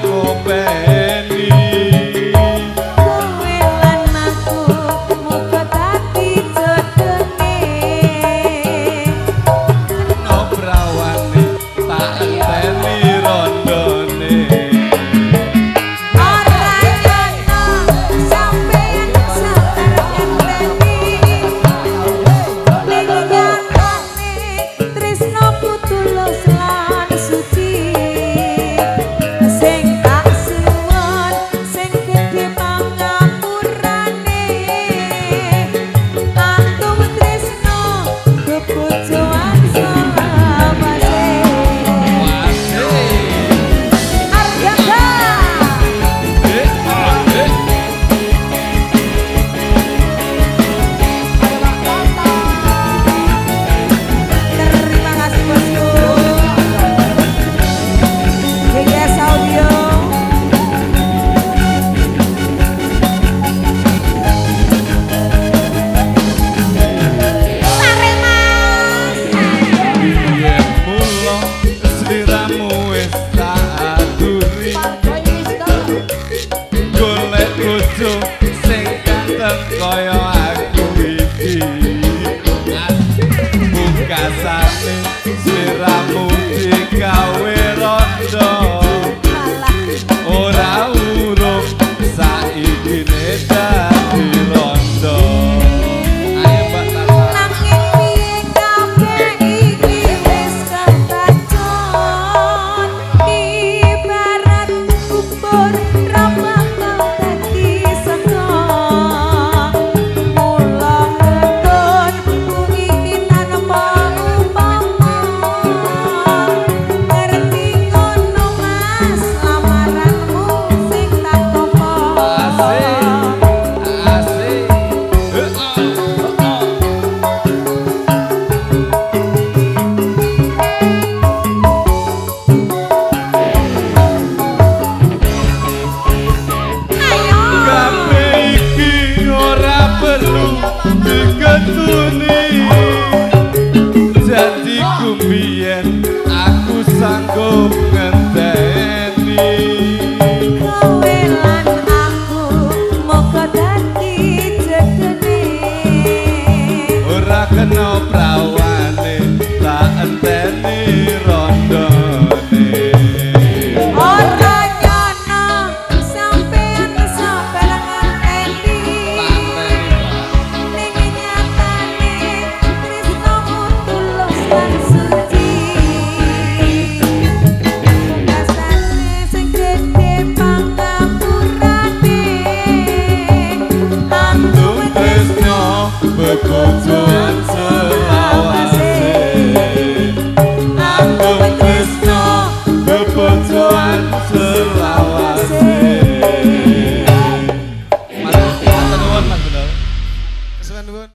ngopeni kowe lan aku muga dadi jedenge no prawane tak enteni rondone ora nyono sampeyan sabar ngenteni ning nyatane tresnaku tulus lan suci sing tak suwun sing gedhe pangapurane antum tresno kebojoan selawase argata terima kasih bosku GGS Audio Sare Mas yen mulo sliramu wis tak aturi golek bojo sing ganteng kaya aku iki pungkasane sliramu digawe rondo ora urung saiki dadi londo ayo Mbak Tata nanging piye kabeh iki wis kebacut ibarat kubur ra bakal dadi sego mula ketun kuwi tanpa upama ngerti ngono Mas lamaranmu sing tak topo asik ayo kabeh iki ora perlu digetuni janjiku mbiyen aku sanggup ngenteni kowe lan aku moga dadi jedene ora kena prawane tak enteni rondone ora nyono sampeyan sabar ngenteni ning nyatane tresnamu tulus lan suci rasane sing gedhe pangapurane Antum tresno bebojoan selawase Antum tresno bebojoan selawase Mas nuwun Mas Bener.